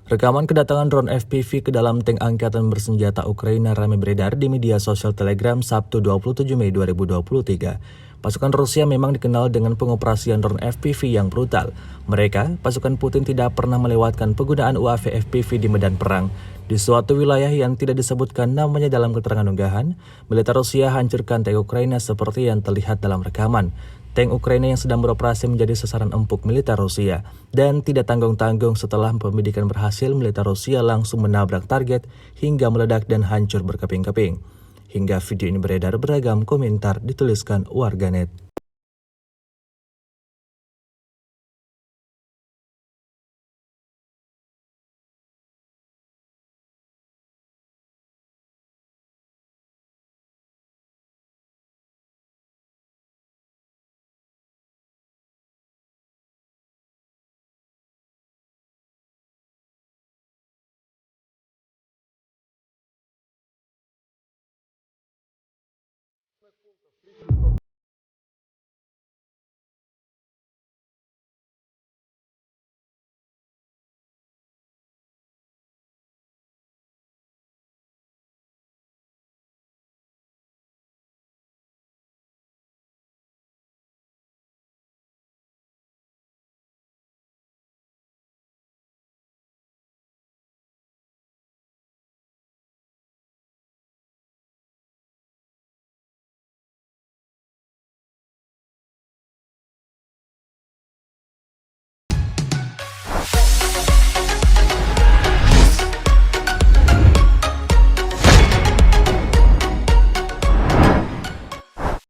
Rekaman kedatangan drone FPV ke dalam tank angkatan bersenjata Ukraina ramai beredar di media sosial Telegram Sabtu 27 Mei 2023. Pasukan Rusia memang dikenal dengan pengoperasian drone FPV yang brutal. Mereka, pasukan Putin tidak pernah melewatkan penggunaan UAV FPV di medan perang. Di suatu wilayah yang tidak disebutkan namanya dalam keterangan unggahan, militer Rusia hancurkan tank Ukraina seperti yang terlihat dalam rekaman. Tank Ukraina yang sedang beroperasi menjadi sasaran empuk militer Rusia. Dan tidak tanggung-tanggung setelah pembidikan berhasil, militer Rusia langsung menabrak target hingga meledak dan hancur berkeping-keping. Hingga video ini beredar, beragam komentar dituliskan warganet.